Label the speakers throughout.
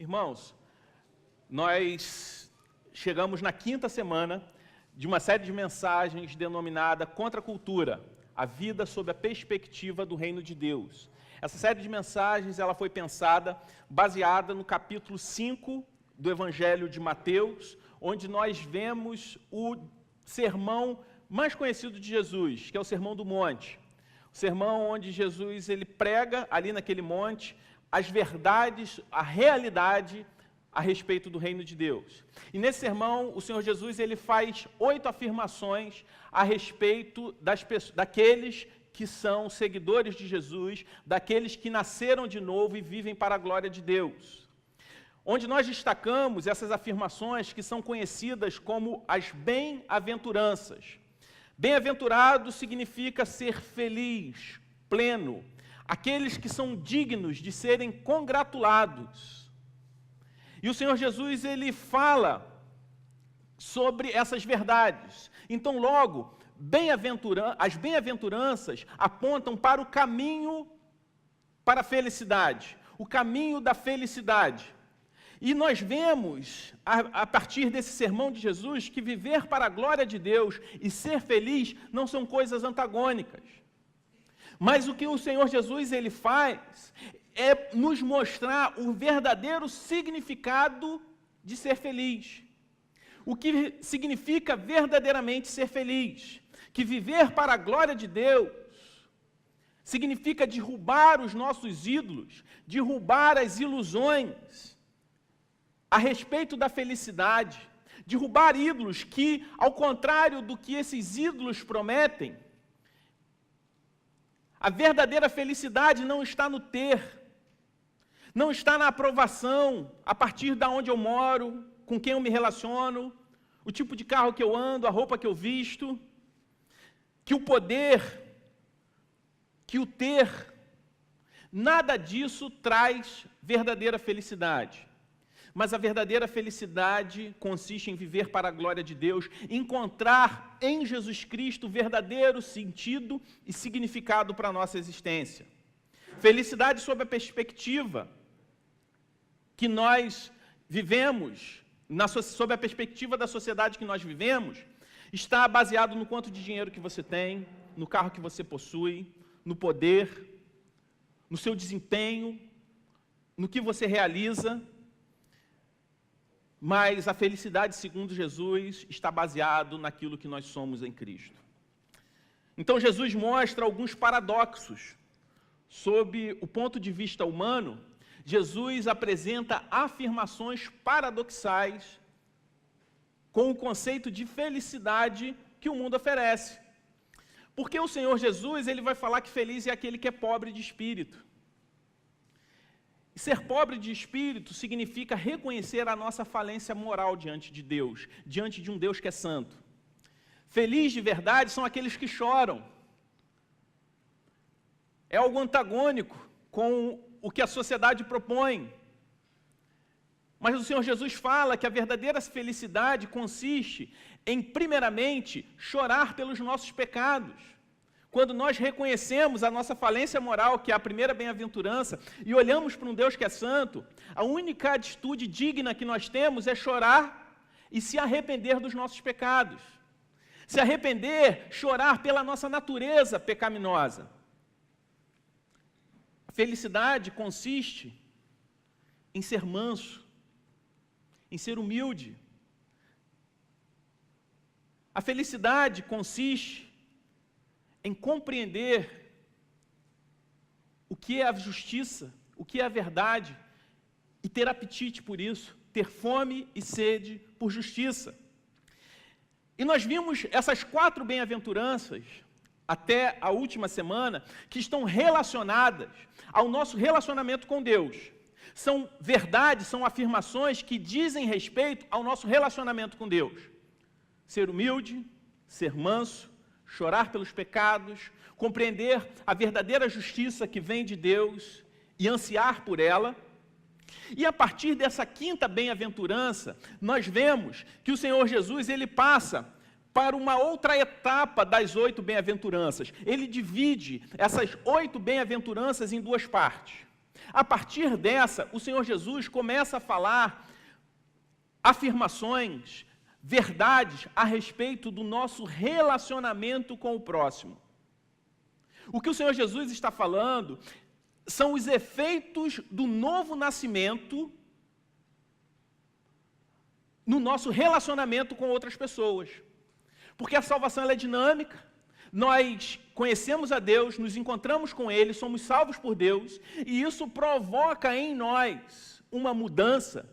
Speaker 1: Irmãos, nós chegamos na 5ª semana de uma série de mensagens denominada Contra a Cultura, a vida sob a perspectiva do Reino de Deus. Essa série de mensagens ela foi pensada baseada no capítulo 5 do Evangelho de Mateus, onde nós vemos o sermão mais conhecido de Jesus, que é o Sermão do Monte. O sermão onde Jesus ele prega ali naquele monte as verdades, a realidade a respeito do reino de Deus. E nesse sermão, o Senhor Jesus ele faz 8 afirmações a respeito daqueles que são seguidores de Jesus, daqueles que nasceram de novo e vivem para a glória de Deus. Onde nós destacamos essas afirmações que são conhecidas como as bem-aventuranças. Bem-aventurado significa ser feliz, pleno, aqueles que são dignos de serem congratulados. E o Senhor Jesus, ele fala sobre essas verdades. Então, logo, as bem-aventuranças apontam para o caminho para a felicidade, o caminho da felicidade. E nós vemos, a partir desse sermão de Jesus, que viver para a glória de Deus e ser feliz não são coisas antagônicas. Mas o que o Senhor Jesus ele faz é nos mostrar o verdadeiro significado de ser feliz. O que significa verdadeiramente ser feliz. Que viver para a glória de Deus significa derrubar os nossos ídolos, derrubar as ilusões a respeito da felicidade, derrubar ídolos que, ao contrário do que esses ídolos prometem, a verdadeira felicidade não está no ter, não está na aprovação, a partir de onde eu moro, com quem eu me relaciono, o tipo de carro que eu ando, a roupa que eu visto, que o poder, que o ter, nada disso traz verdadeira felicidade. Mas a verdadeira felicidade consiste em viver para a glória de Deus, encontrar em Jesus Cristo o verdadeiro sentido e significado para a nossa existência. Felicidade sob a perspectiva que nós vivemos, sob a perspectiva da sociedade que nós vivemos, está baseado no quanto de dinheiro que você tem, no carro que você possui, no poder, no seu desempenho, no que você realiza. Mas a felicidade, segundo Jesus, está baseado naquilo que nós somos em Cristo. Então, Jesus mostra alguns paradoxos. Sob o ponto de vista humano, Jesus apresenta afirmações paradoxais com o conceito de felicidade que o mundo oferece. Porque o Senhor Jesus ele vai falar que feliz é aquele que é pobre de espírito. E ser pobre de espírito significa reconhecer a nossa falência moral diante de Deus, diante de um Deus que é santo. Feliz de verdade são aqueles que choram. É algo antagônico com o que a sociedade propõe. Mas o Senhor Jesus fala que a verdadeira felicidade consiste em, primeiramente, chorar pelos nossos pecados. Quando nós reconhecemos a nossa falência moral, que é a primeira bem-aventurança, e olhamos para um Deus que é santo, a única atitude digna que nós temos é chorar e se arrepender dos nossos pecados. Se arrepender, chorar pela nossa natureza pecaminosa. A felicidade consiste em ser manso, em ser humilde. A felicidade consiste em compreender o que é a justiça, o que é a verdade, e ter apetite por isso, ter fome e sede por justiça. E nós vimos essas 4 bem-aventuranças, até a última semana, que estão relacionadas ao nosso relacionamento com Deus. São verdades, são afirmações que dizem respeito ao nosso relacionamento com Deus. Ser humilde, ser manso, chorar pelos pecados, compreender a verdadeira justiça que vem de Deus e ansiar por ela. E a partir dessa 5ª bem-aventurança, nós vemos que o Senhor Jesus ele passa para uma outra etapa das 8 bem-aventuranças. Ele divide essas 8 bem-aventuranças em 2 partes. A partir dessa, o Senhor Jesus começa a falar afirmações, verdades a respeito do nosso relacionamento com o próximo. O que o Senhor Jesus está falando são os efeitos do novo nascimento no nosso relacionamento com outras pessoas. Porque a salvação ela é dinâmica, nós conhecemos a Deus, nos encontramos com Ele, somos salvos por Deus, e isso provoca em nós uma mudança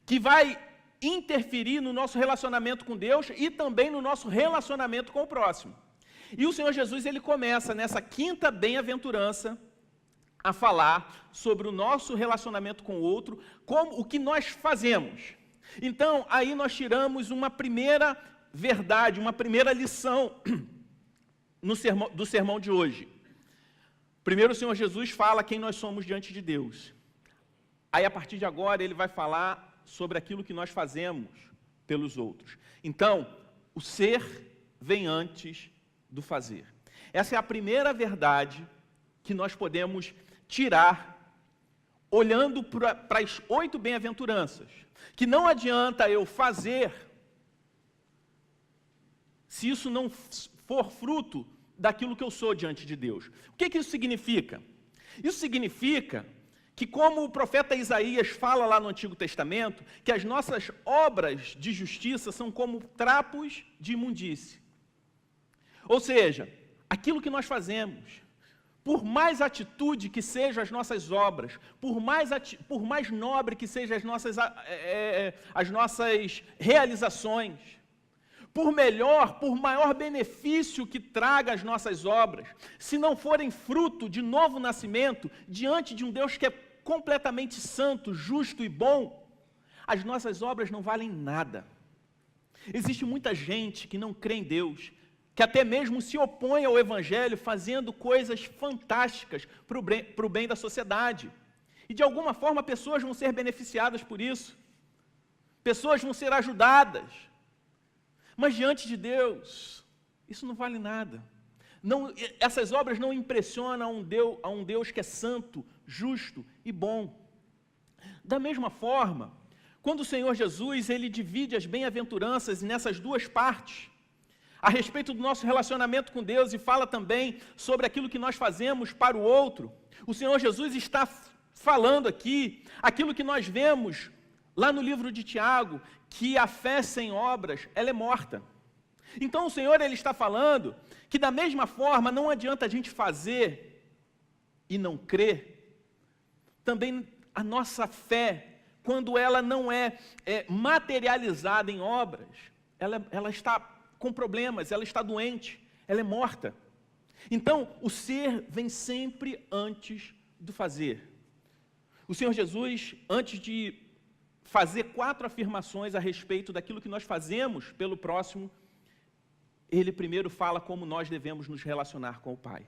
Speaker 1: que vai interferir no nosso relacionamento com Deus e também no nosso relacionamento com o próximo. E o Senhor Jesus, ele começa nessa quinta bem-aventurança a falar sobre o nosso relacionamento com o outro, como o que nós fazemos. Então, aí nós tiramos uma primeira verdade, uma primeira lição do sermão de hoje. Primeiro, o Senhor Jesus fala quem nós somos diante de Deus. Aí, a partir de agora, ele vai falar sobre aquilo que nós fazemos pelos outros. Então, o ser vem antes do fazer. Essa é a primeira verdade que nós podemos tirar olhando para as 8 bem-aventuranças. Que não adianta eu fazer se isso não for fruto daquilo que eu sou diante de Deus. O que isso significa? Isso significa que, como o profeta Isaías fala lá no Antigo Testamento, que as nossas obras de justiça são como trapos de imundície. Ou seja, aquilo que nós fazemos, por mais atitude que sejam as nossas obras, por mais nobre que sejam as nossas realizações, por maior benefício que traga as nossas obras, se não forem fruto de novo nascimento, diante de um Deus que é completamente santo, justo e bom, as nossas obras não valem nada. Existe muita gente que não crê em Deus, que até mesmo se opõe ao Evangelho, fazendo coisas fantásticas para o bem da sociedade. E de alguma forma pessoas vão ser beneficiadas por isso, pessoas vão ser ajudadas. Mas diante de Deus, isso não vale nada. Não, essas obras não impressionam a um Deus que é santo, justo e bom. Da mesma forma, quando o Senhor Jesus ele divide as bem-aventuranças nessas duas partes, a respeito do nosso relacionamento com Deus e fala também sobre aquilo que nós fazemos para o outro, o Senhor Jesus está falando aqui aquilo que nós vemos lá no livro de Tiago, que a fé sem obras, ela é morta. Então o Senhor ele está falando que da mesma forma não adianta a gente fazer e não crer. Também a nossa fé, quando ela não é materializada em obras, ela está com problemas, ela está doente, ela é morta. Então, o ser vem sempre antes do fazer. O Senhor Jesus, antes de fazer 4 afirmações a respeito daquilo que nós fazemos pelo próximo, ele primeiro fala como nós devemos nos relacionar com o Pai,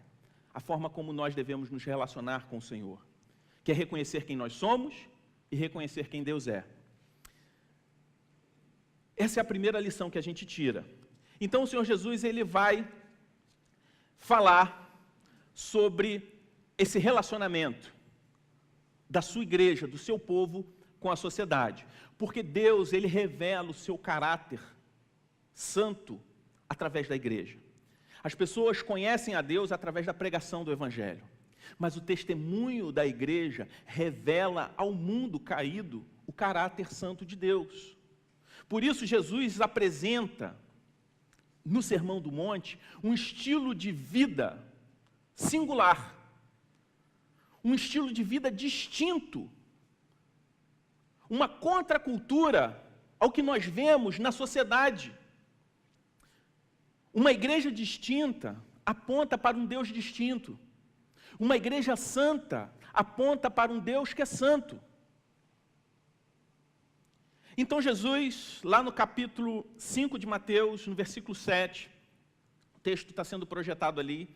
Speaker 1: a forma como nós devemos nos relacionar com o Senhor, que é reconhecer quem nós somos e reconhecer quem Deus é. Essa é a primeira lição que a gente tira. Então o Senhor Jesus ele vai falar sobre esse relacionamento da sua igreja, do seu povo com a sociedade. Porque Deus ele revela o seu caráter santo através da igreja. As pessoas conhecem a Deus através da pregação do Evangelho. Mas o testemunho da igreja revela ao mundo caído o caráter santo de Deus. Por isso Jesus apresenta no Sermão do Monte, um estilo de vida singular, um estilo de vida distinto, uma contracultura ao que nós vemos na sociedade. Uma igreja distinta aponta para um Deus distinto. Uma igreja santa aponta para um Deus que é santo. Então Jesus, lá no capítulo 5 de Mateus, no versículo 7, o texto está sendo projetado ali,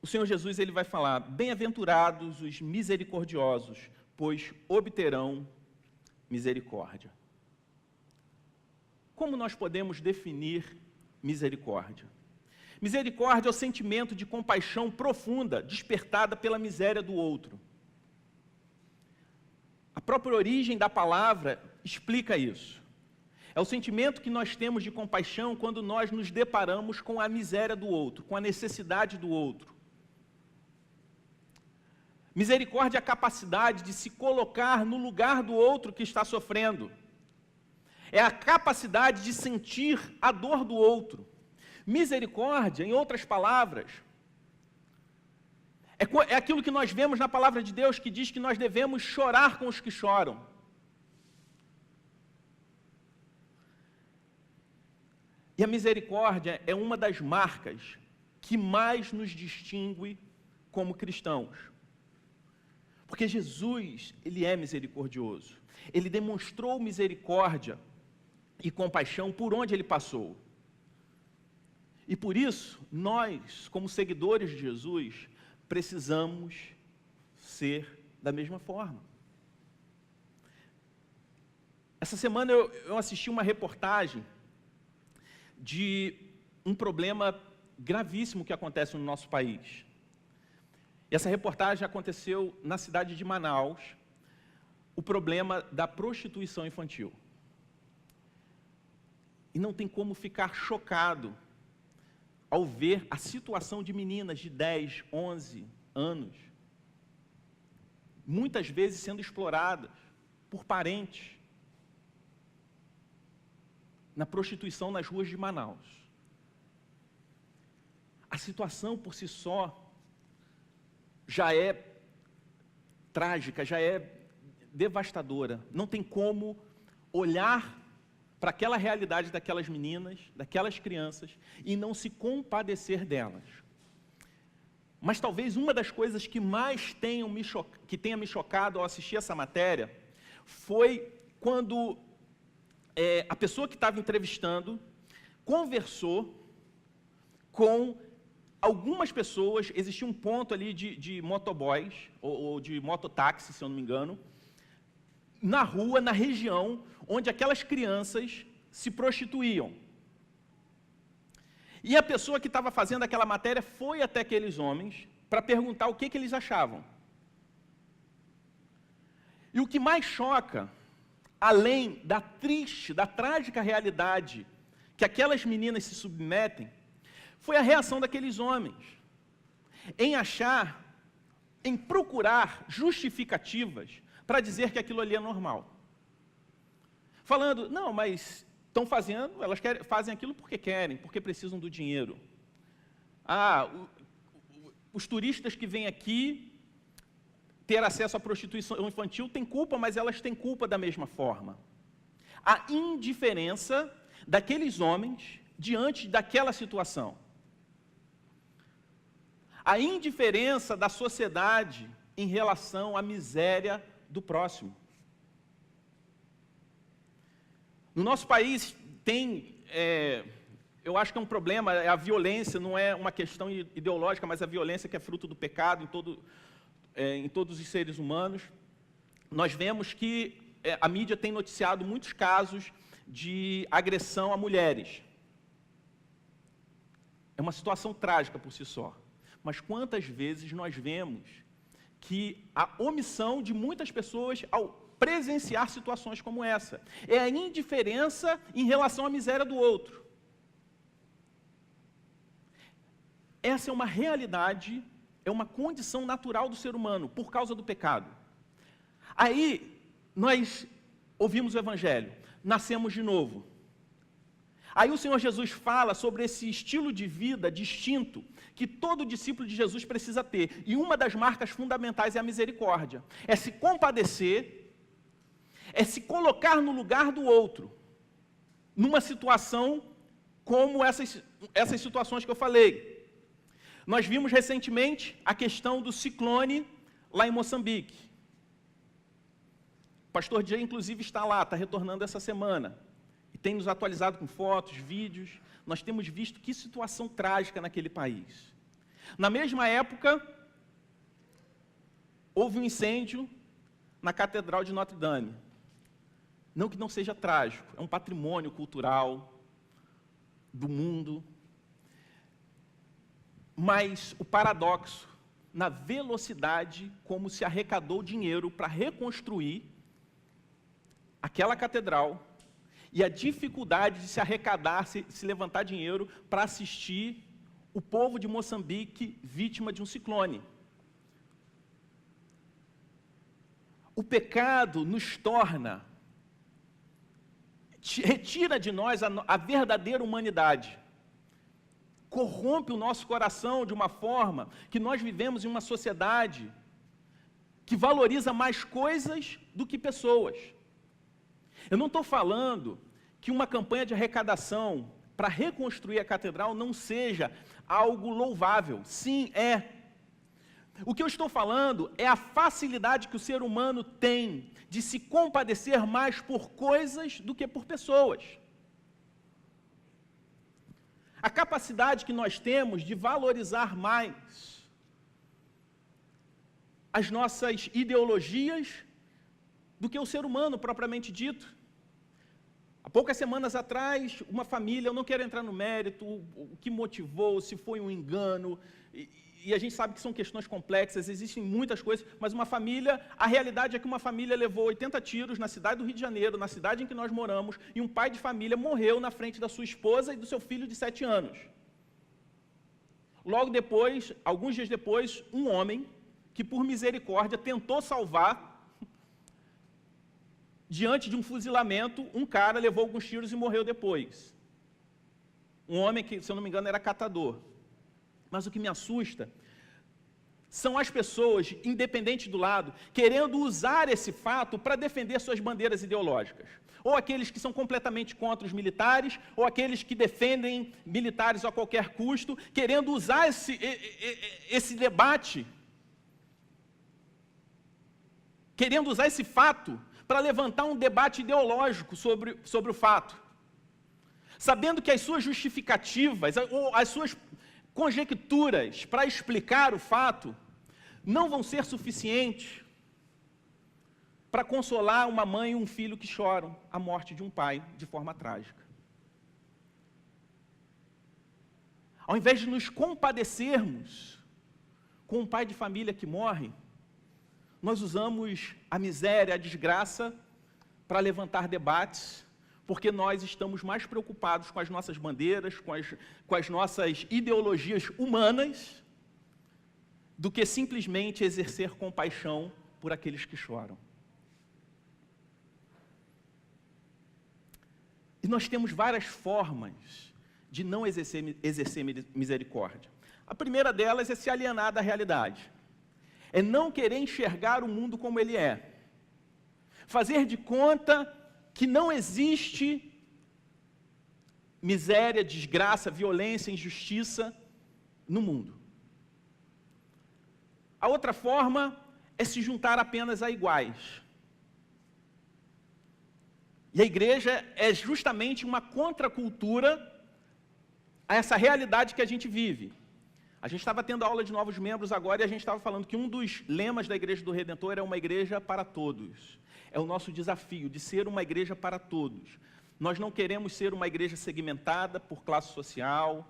Speaker 1: o Senhor Jesus ele vai falar: bem-aventurados os misericordiosos, pois obterão misericórdia. Como nós podemos definir misericórdia? Misericórdia é o sentimento de compaixão profunda, despertada pela miséria do outro. A própria origem da palavra explica isso. É o sentimento que nós temos de compaixão quando nós nos deparamos com a miséria do outro, com a necessidade do outro. Misericórdia é a capacidade de se colocar no lugar do outro que está sofrendo. É a capacidade de sentir a dor do outro. Misericórdia, em outras palavras, é aquilo que nós vemos na palavra de Deus, que diz que nós devemos chorar com os que choram. E a misericórdia é uma das marcas que mais nos distingue como cristãos. Porque Jesus, ele é misericordioso. Ele demonstrou misericórdia e compaixão por onde ele passou. E por isso, nós, como seguidores de Jesus, precisamos ser da mesma forma. Essa semana eu assisti uma reportagem de um problema gravíssimo que acontece no nosso país. E essa reportagem aconteceu na cidade de Manaus, o problema da prostituição infantil. E não tem como ficar chocado ao ver a situação de meninas de 10, 11 anos, muitas vezes sendo exploradas por parentes, na prostituição nas ruas de Manaus. A situação por si só já é trágica, já é devastadora. Não tem como olhar para aquela realidade daquelas meninas, daquelas crianças, e não se compadecer delas. Mas talvez uma das coisas que mais tenha me chocado ao assistir essa matéria foi quando a pessoa que estava entrevistando conversou com algumas pessoas. Existia um ponto ali de motoboys, ou de mototáxi, se eu não me engano, na rua, na região, onde aquelas crianças se prostituíam. E a pessoa que estava fazendo aquela matéria foi até aqueles homens para perguntar o que eles achavam. E o que mais choca, além da triste, da trágica realidade que aquelas meninas se submetem, foi a reação daqueles homens em procurar justificativas para dizer que aquilo ali é normal. Falando, não, mas estão fazendo, elas fazem aquilo porque querem, porque precisam do dinheiro. Os turistas que vêm aqui ter acesso à prostituição infantil têm culpa, mas elas têm culpa da mesma forma. A indiferença daqueles homens diante daquela situação. A indiferença da sociedade em relação à miséria do próximo. No nosso país tem, eu acho que é um problema, a violência não é uma questão ideológica, mas a violência que é fruto do pecado em todos os seres humanos. Nós vemos que a mídia tem noticiado muitos casos de agressão a mulheres. É uma situação trágica por si só. Mas quantas vezes nós vemos que a omissão de muitas pessoas ao presenciar situações como essa é a indiferença em relação à miséria do outro. Essa é uma realidade, é uma condição natural do ser humano, por causa do pecado. Aí, nós ouvimos o Evangelho, nascemos de novo. Aí o Senhor Jesus fala sobre esse estilo de vida distinto que todo discípulo de Jesus precisa ter. E uma das marcas fundamentais é a misericórdia. É se compadecer, é se colocar no lugar do outro, numa situação como essas situações que eu falei. Nós vimos recentemente a questão do ciclone lá em Moçambique. O pastor Jay, inclusive, está lá, está retornando essa semana. E tem nos atualizado com fotos, vídeos. Nós temos visto que situação trágica naquele país. Na mesma época, houve um incêndio na Catedral de Notre Dame. Não que não seja trágico, é um patrimônio cultural do mundo. mas o paradoxo na velocidade como se arrecadou dinheiro para reconstruir aquela catedral e a dificuldade de se arrecadar, se levantar dinheiro para assistir o povo de Moçambique vítima de um ciclone. O pecado nos torna, retira de nós a verdadeira humanidade, corrompe o nosso coração de uma forma que nós vivemos em uma sociedade que valoriza mais coisas do que pessoas. Eu não estou falando que uma campanha de arrecadação para reconstruir a catedral não seja algo louvável. Sim, é. O que eu estou falando é a facilidade que o ser humano tem de se compadecer mais por coisas do que por pessoas. A capacidade que nós temos de valorizar mais as nossas ideologias do que o ser humano propriamente dito. Há poucas semanas atrás, uma família, eu não quero entrar no mérito, o que motivou, se foi um engano, e a gente sabe que são questões complexas, existem muitas coisas, mas uma família, a realidade é que uma família levou 80 tiros na cidade do Rio de Janeiro, na cidade em que nós moramos, e um pai de família morreu na frente da sua esposa e do seu filho de 7 anos. Logo depois, alguns dias depois, um homem, que por misericórdia tentou salvar, diante de um fuzilamento, um cara levou alguns tiros e morreu depois. Um homem que, se eu não me engano, era catador. Mas o que me assusta são as pessoas, independente do lado, querendo usar esse fato para defender suas bandeiras ideológicas. Ou aqueles que são completamente contra os militares, ou aqueles que defendem militares a qualquer custo, querendo usar esse debate, querendo usar esse fato para levantar um debate ideológico sobre o fato. Sabendo que as suas justificativas, ou as suas conjecturas para explicar o fato, não vão ser suficientes para consolar uma mãe e um filho que choram a morte de um pai de forma trágica. Ao invés de nos compadecermos com um pai de família que morre, nós usamos a miséria, a desgraça, para levantar debates, porque nós estamos mais preocupados com as nossas bandeiras, com as nossas ideologias humanas, do que simplesmente exercer compaixão por aqueles que choram. E nós temos várias formas de não exercer misericórdia. A primeira delas é se alienar da realidade. É não querer enxergar o mundo como ele é. Fazer de conta que não existe miséria, desgraça, violência, injustiça no mundo. A outra forma é se juntar apenas a iguais. E a igreja é justamente uma contracultura a essa realidade que a gente vive. A gente estava tendo aula de novos membros agora e a gente estava falando que um dos lemas da Igreja do Redentor é uma igreja para todos. É o nosso desafio de ser uma igreja para todos. Nós não queremos ser uma igreja segmentada por classe social.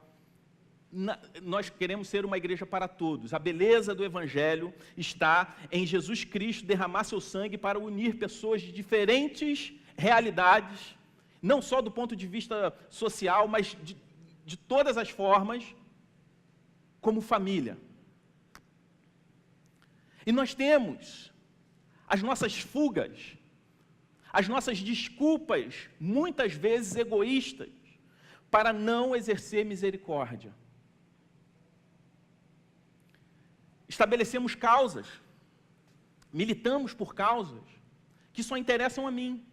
Speaker 1: Nós queremos ser uma igreja para todos. A beleza do Evangelho está em Jesus Cristo derramar seu sangue para unir pessoas de diferentes realidades, não só do ponto de vista social, mas de todas as formas, como família. E nós temos as nossas fugas, as nossas desculpas, muitas vezes egoístas, para não exercer misericórdia. Estabelecemos causas, militamos por causas que só interessam a mim,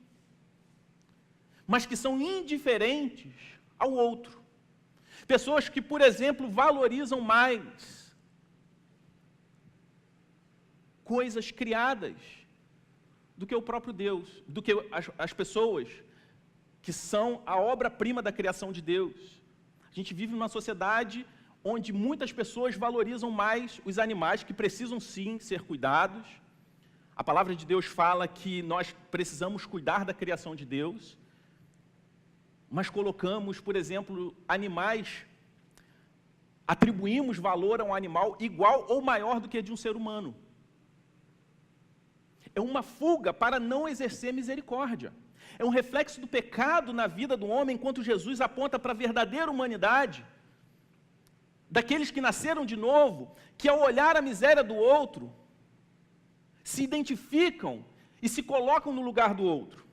Speaker 1: mas que são indiferentes ao outro. Pessoas que, por exemplo, valorizam mais coisas criadas do que o próprio Deus, do que as pessoas que são a obra-prima da criação de Deus. A gente vive numa sociedade onde muitas pessoas valorizam mais os animais, que precisam sim ser cuidados. A palavra de Deus fala que nós precisamos cuidar da criação de Deus, mas colocamos, por exemplo, animais atribuímos valor a um animal igual ou maior do que a de um ser humano. É uma fuga para não exercer misericórdia. É um reflexo do pecado na vida do homem, enquanto Jesus aponta para a verdadeira humanidade, daqueles que nasceram de novo, que ao olhar a miséria do outro, se identificam e se colocam no lugar do outro.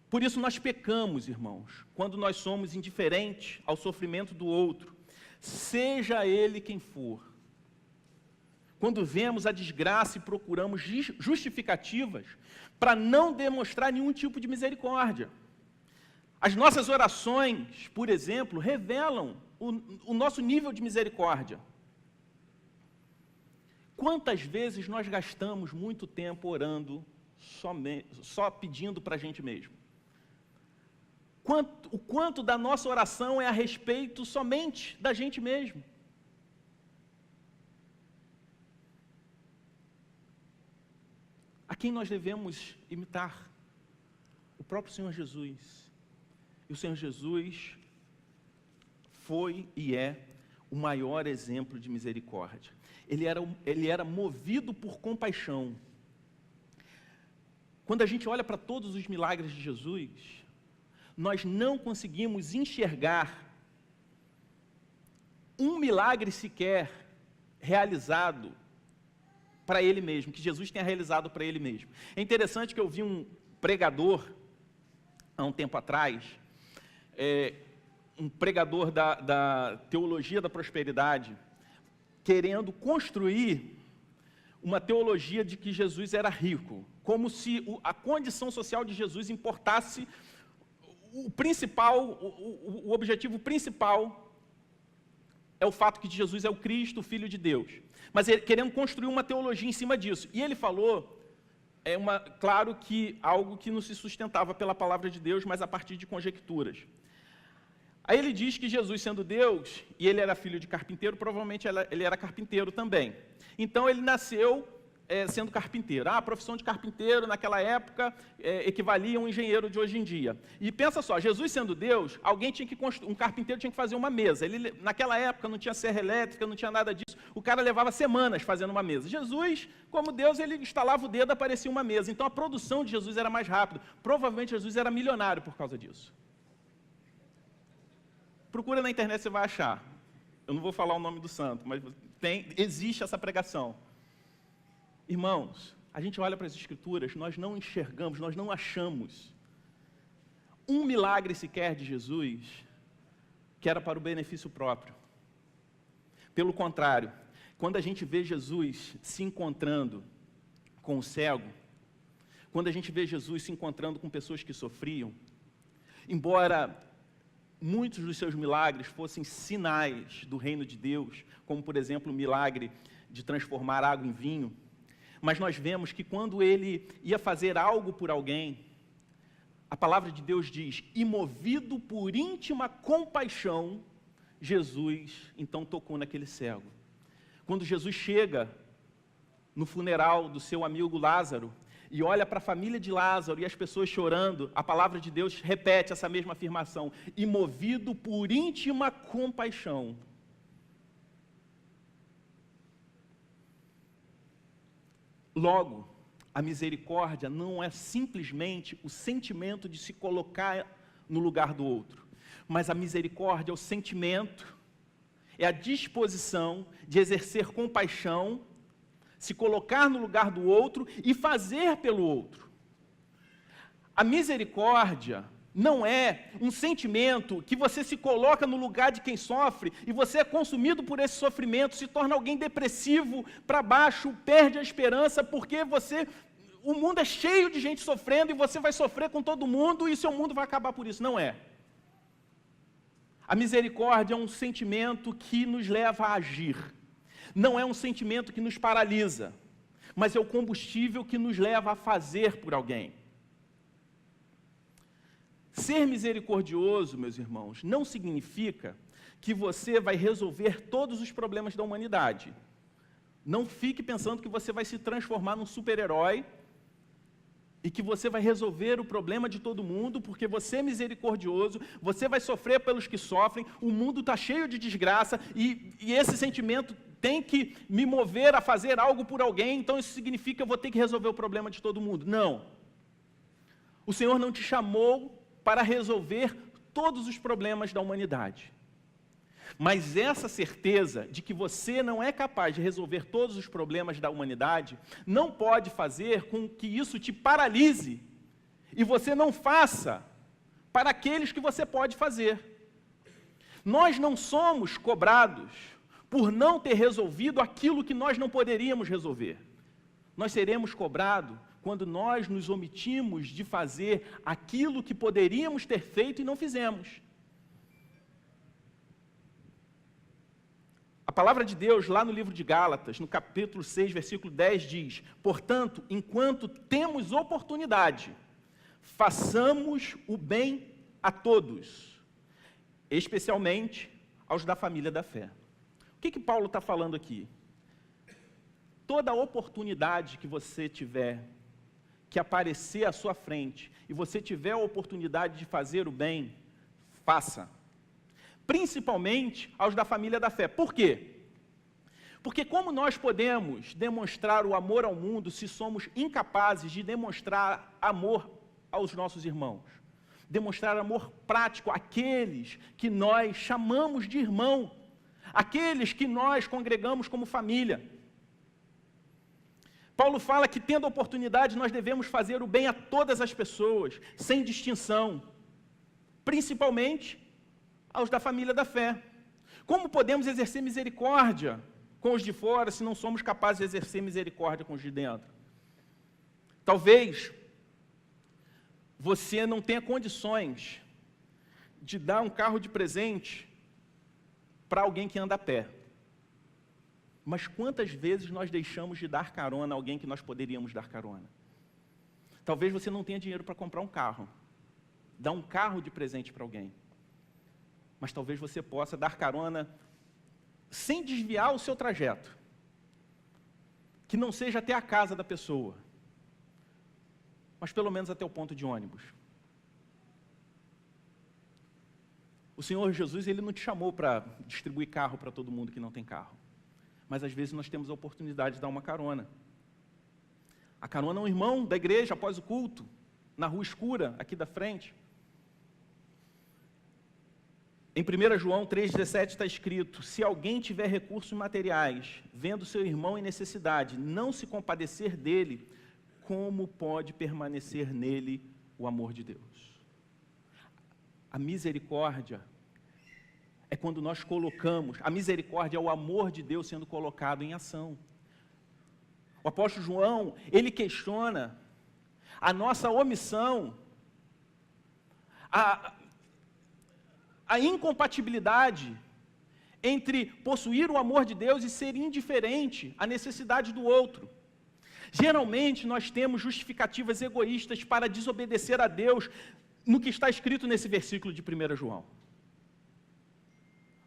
Speaker 1: Por isso nós pecamos, irmãos, quando nós somos indiferentes ao sofrimento do outro, seja ele quem for. Quando vemos a desgraça e procuramos justificativas para não demonstrar nenhum tipo de misericórdia. As nossas orações, por exemplo, revelam o nosso nível de misericórdia. Quantas vezes nós gastamos muito tempo orando só pedindo para a gente mesmo? O quanto da nossa oração é a respeito somente da gente mesmo? A quem nós devemos imitar? O próprio Senhor Jesus. E o Senhor Jesus foi e é o maior exemplo de misericórdia. Ele era movido por compaixão. Quando a gente olha para todos os milagres de Jesus, nós não conseguimos enxergar um milagre sequer realizado para Ele mesmo, que Jesus tenha realizado para Ele mesmo. É interessante que eu vi um pregador, há um tempo atrás, um pregador da teologia da prosperidade, querendo construir uma teologia de que Jesus era rico, como se a condição social de Jesus importasse o objetivo principal é o fato que Jesus é o Cristo, o Filho de Deus. Mas ele querendo construir uma teologia em cima disso. E ele falou, claro que algo que não se sustentava pela palavra de Deus, mas a partir de conjecturas. Aí ele diz que Jesus, sendo Deus, e ele era filho de carpinteiro, provavelmente ele era carpinteiro também. Então ele nasceu sendo carpinteiro. A profissão de carpinteiro naquela época equivalia a um engenheiro de hoje em dia. E pensa só, Jesus sendo Deus, um carpinteiro tinha que fazer uma mesa. Naquela época não tinha serra elétrica, não tinha nada disso. O cara levava semanas fazendo uma mesa. Jesus, como Deus, ele instalava o dedo e aparecia uma mesa. Então a produção de Jesus era mais rápida. Provavelmente Jesus era milionário por causa disso. Procura na internet, você vai achar. Eu não vou falar o nome do santo, mas existe essa pregação. Irmãos, a gente olha para as Escrituras, nós não enxergamos, nós não achamos um milagre sequer de Jesus que era para o benefício próprio. Pelo contrário, quando a gente vê Jesus se encontrando com o cego, quando a gente vê Jesus se encontrando com pessoas que sofriam, embora muitos dos seus milagres fossem sinais do reino de Deus, como, por exemplo, o milagre de transformar água em vinho, mas nós vemos que quando ele ia fazer algo por alguém, a palavra de Deus diz, e movido por íntima compaixão, Jesus então tocou naquele cego. Quando Jesus chega no funeral do seu amigo Lázaro, e olha para a família de Lázaro e as pessoas chorando, a palavra de Deus repete essa mesma afirmação, e movido por íntima compaixão. Logo, a misericórdia não é simplesmente o sentimento de se colocar no lugar do outro, mas a misericórdia é o sentimento, é a disposição de exercer compaixão, se colocar no lugar do outro e fazer pelo outro. A misericórdia não é um sentimento que você se coloca no lugar de quem sofre e você é consumido por esse sofrimento, se torna alguém depressivo, para baixo, perde a esperança, porque o mundo é cheio de gente sofrendo e você vai sofrer com todo mundo e seu mundo vai acabar por isso. Não é. A misericórdia é um sentimento que nos leva a agir. Não é um sentimento que nos paralisa, mas é o combustível que nos leva a fazer por alguém. Ser misericordioso, meus irmãos, não significa que você vai resolver todos os problemas da humanidade. Não fique pensando que você vai se transformar num super-herói e que você vai resolver o problema de todo mundo, porque você é misericordioso, você vai sofrer pelos que sofrem, o mundo está cheio de desgraça, e esse sentimento tem que me mover a fazer algo por alguém, então isso significa que eu vou ter que resolver o problema de todo mundo. Não. O Senhor não te chamou para resolver todos os problemas da humanidade. Mas essa certeza de que você não é capaz de resolver todos os problemas da humanidade não pode fazer com que isso te paralise e você não faça para aqueles que você pode fazer. Nós não somos cobrados por não ter resolvido aquilo que nós não poderíamos resolver. Nós seremos cobrados quando nós nos omitimos de fazer aquilo que poderíamos ter feito e não fizemos. A palavra de Deus, lá no livro de Gálatas, no capítulo 6, versículo 10, diz: portanto, enquanto temos oportunidade, façamos o bem a todos, especialmente aos da família da fé. O que Paulo está falando aqui? Toda oportunidade que você tiver, que aparecer à sua frente, e você tiver a oportunidade de fazer o bem, faça. Principalmente aos da família da fé. Por quê? Porque como nós podemos demonstrar o amor ao mundo se somos incapazes de demonstrar amor aos nossos irmãos? Demonstrar amor prático àqueles que nós chamamos de irmão, aqueles que nós congregamos como família. Paulo fala que, tendo oportunidade, nós devemos fazer o bem a todas as pessoas, sem distinção, principalmente aos da família da fé. Como podemos exercer misericórdia com os de fora se não somos capazes de exercer misericórdia com os de dentro? Talvez você não tenha condições de dar um carro de presente para alguém que anda a pé. Mas quantas vezes nós deixamos de dar carona a alguém que nós poderíamos dar carona? Talvez você não tenha dinheiro para comprar um carro. Dá um carro de presente para alguém. Mas talvez você possa dar carona sem desviar o seu trajeto, que não seja até a casa da pessoa, mas pelo menos até o ponto de ônibus. O Senhor Jesus, Ele não te chamou para distribuir carro para todo mundo que não tem carro, mas às vezes nós temos a oportunidade de dar uma carona. A carona é um irmão da igreja após o culto, na rua escura, aqui da frente. Em 1 João 3,17 está escrito: se alguém tiver recursos materiais, vendo seu irmão em necessidade, não se compadecer dele, como pode permanecer nele o amor de Deus? A misericórdia é quando nós colocamos, a misericórdia é o amor de Deus sendo colocado em ação. O apóstolo João, ele questiona a nossa omissão, a incompatibilidade entre possuir o amor de Deus e ser indiferente à necessidade do outro. Geralmente, nós temos justificativas egoístas para desobedecer a Deus no que está escrito nesse versículo de 1 João.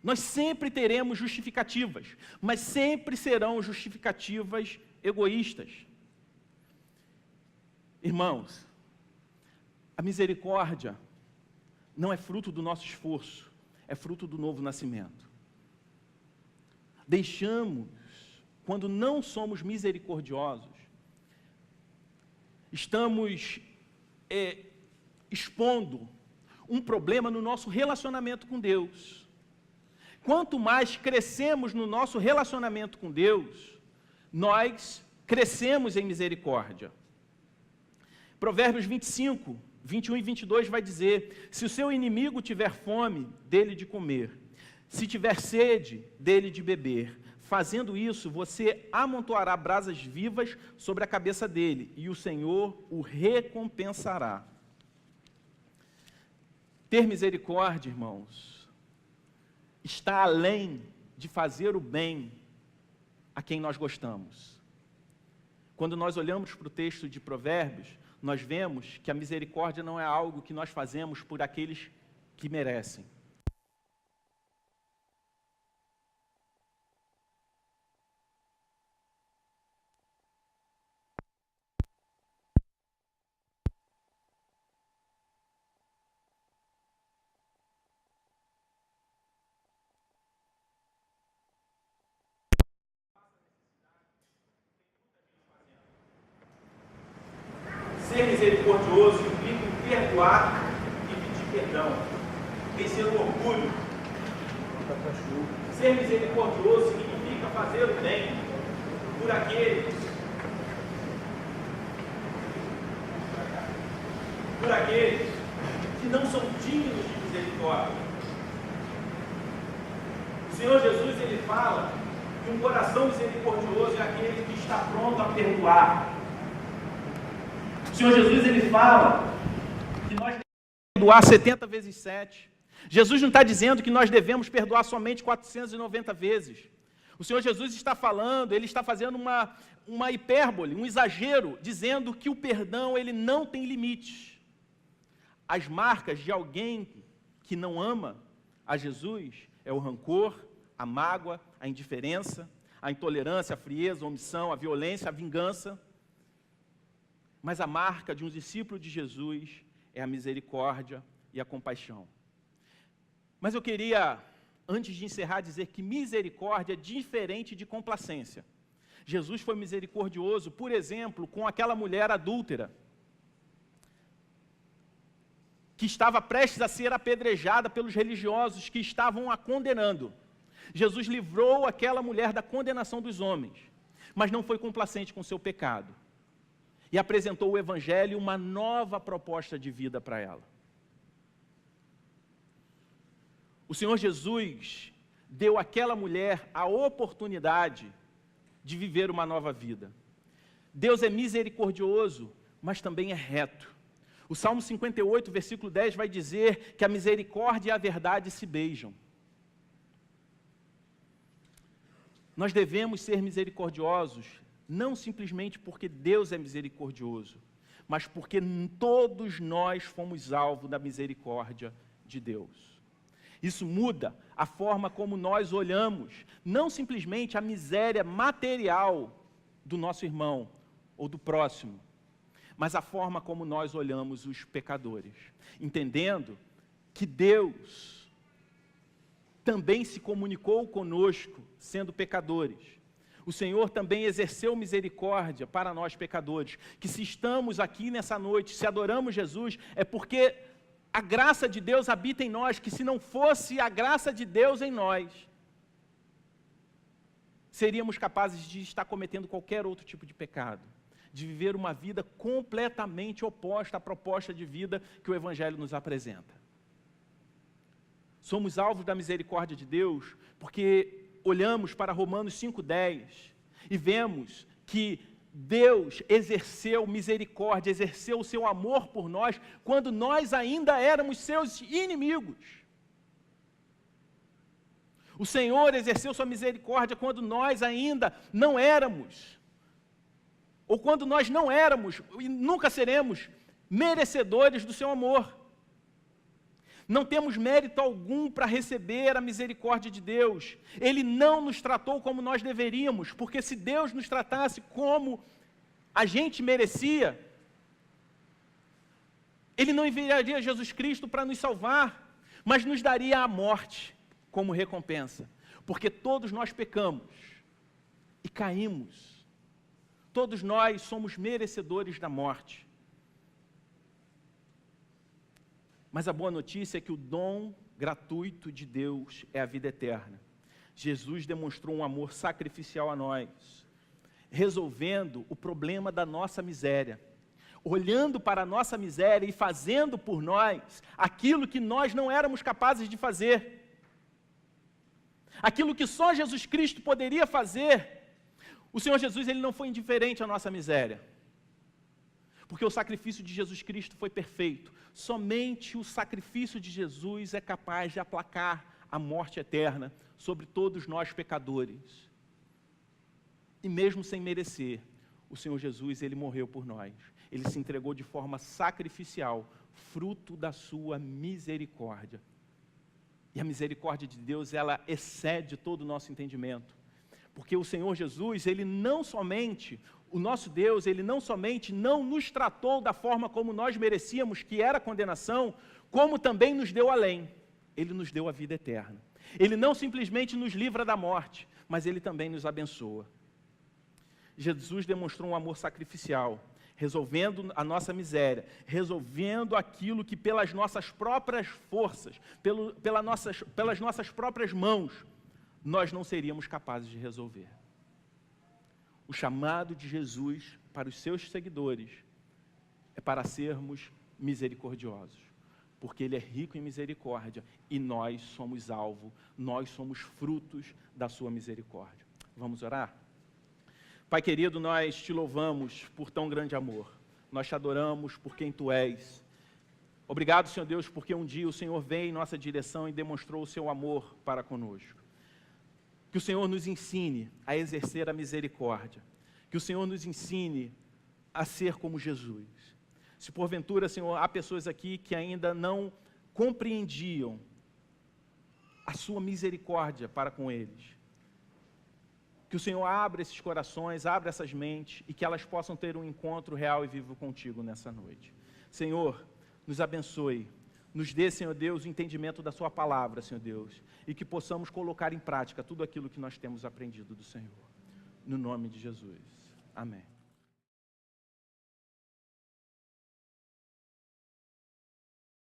Speaker 1: Nós sempre teremos justificativas, mas sempre serão justificativas egoístas. Irmãos, a misericórdia não é fruto do nosso esforço, é fruto do novo nascimento. Deixamos, quando não somos misericordiosos, estamos expondo um problema no nosso relacionamento com Deus. Quanto mais crescemos no nosso relacionamento com Deus, nós crescemos em misericórdia. Provérbios 25, 21 e 22 vai dizer: se o seu inimigo tiver fome, dele de comer, se tiver sede, dele de beber. Fazendo isso, você amontoará brasas vivas sobre a cabeça dele, e o Senhor o recompensará. Ter misericórdia, irmãos, está além de fazer o bem a quem nós gostamos. Quando nós olhamos para o texto de Provérbios, nós vemos que a misericórdia não é algo que nós fazemos por aqueles que merecem. misericordioso implica em perdoar e pedir perdão. Vencer o orgulho. Ser misericordioso significa fazer o bem por aqueles que não são dignos de misericórdia. O Senhor Jesus, ele fala que um coração misericordioso é aquele que está pronto a perdoar. O Senhor Jesus, ele fala que nós devemos perdoar 70 vezes 7. Jesus não está dizendo que nós devemos perdoar somente 490 vezes. O Senhor Jesus está falando, ele está fazendo uma hipérbole, um exagero, dizendo que o perdão ele não tem limites. As marcas de alguém que não ama a Jesus é o rancor, a mágoa, a indiferença, a intolerância, a frieza, a omissão, a violência, a vingança. Mas a marca de um discípulo de Jesus é a misericórdia e a compaixão. Mas eu queria, antes de encerrar, dizer que misericórdia é diferente de complacência. Jesus foi misericordioso, por exemplo, com aquela mulher adúltera, que estava prestes a ser apedrejada pelos religiosos que estavam a condenando. Jesus livrou aquela mulher da condenação dos homens, mas não foi complacente com seu pecado. E apresentou o Evangelho, uma nova proposta de vida para ela. O Senhor Jesus deu àquela mulher a oportunidade de viver uma nova vida. Deus é misericordioso, mas também é reto. O Salmo 58, versículo 10, vai dizer que a misericórdia e a verdade se beijam. Nós devemos ser misericordiosos, não simplesmente porque Deus é misericordioso, mas porque todos nós fomos alvo da misericórdia de Deus. Isso muda a forma como nós olhamos, não simplesmente a miséria material do nosso irmão ou do próximo, mas a forma como nós olhamos os pecadores, entendendo que Deus também se comunicou conosco, sendo pecadores. O Senhor também exerceu misericórdia para nós pecadores, que se estamos aqui nessa noite, se adoramos Jesus, é porque a graça de Deus habita em nós, que se não fosse a graça de Deus em nós, seríamos capazes de estar cometendo qualquer outro tipo de pecado, de viver uma vida completamente oposta à proposta de vida que o Evangelho nos apresenta. Somos alvos da misericórdia de Deus, porque olhamos para Romanos 5,10 e vemos que Deus exerceu misericórdia, exerceu o seu amor por nós, quando nós ainda éramos seus inimigos. O Senhor exerceu sua misericórdia quando nós ainda não éramos, ou quando nós não éramos, e nunca seremos, merecedores do seu amor. Não temos mérito algum para receber a misericórdia de Deus. Ele não nos tratou como nós deveríamos, porque se Deus nos tratasse como a gente merecia, Ele não enviaria Jesus Cristo para nos salvar, mas nos daria a morte como recompensa. Porque todos nós pecamos e caímos. Todos nós somos merecedores da morte. Mas a boa notícia é que o dom gratuito de Deus é a vida eterna. Jesus demonstrou um amor sacrificial a nós, resolvendo o problema da nossa miséria, olhando para a nossa miséria e fazendo por nós aquilo que nós não éramos capazes de fazer. Aquilo que só Jesus Cristo poderia fazer. O Senhor Jesus, ele não foi indiferente à nossa miséria. Porque o sacrifício de Jesus Cristo foi perfeito. Somente o sacrifício de Jesus é capaz de aplacar a morte eterna sobre todos nós pecadores. E mesmo sem merecer, o Senhor Jesus, ele morreu por nós. Ele se entregou de forma sacrificial, fruto da sua misericórdia. E a misericórdia de Deus, ela excede todo o nosso entendimento. Porque o Senhor Jesus, ele não somente... O nosso Deus, ele não somente não nos tratou da forma como nós merecíamos, que era a condenação, como também nos deu além. Ele nos deu a vida eterna. Ele não simplesmente nos livra da morte, mas ele também nos abençoa. Jesus demonstrou um amor sacrificial, resolvendo a nossa miséria, resolvendo aquilo que pelas nossas próprias forças, pelas nossas próprias mãos, nós não seríamos capazes de resolver. O chamado de Jesus para os seus seguidores é para sermos misericordiosos, porque Ele é rico em misericórdia e nós somos alvo, nós somos frutos da sua misericórdia. Vamos orar? Pai querido, nós te louvamos por tão grande amor, nós te adoramos por quem Tu és. Obrigado, Senhor Deus, porque um dia o Senhor veio em nossa direção e demonstrou o seu amor para conosco. Que o Senhor nos ensine a exercer a misericórdia, que o Senhor nos ensine a ser como Jesus. Se porventura, Senhor, há pessoas aqui que ainda não compreendiam a sua misericórdia para com eles, que o Senhor abra esses corações, abra essas mentes e que elas possam ter um encontro real e vivo contigo nessa noite. Senhor, nos abençoe, nos dê, Senhor Deus, o entendimento da sua palavra, Senhor Deus, e que possamos colocar em prática tudo aquilo que nós temos aprendido do Senhor. No nome de Jesus. Amém.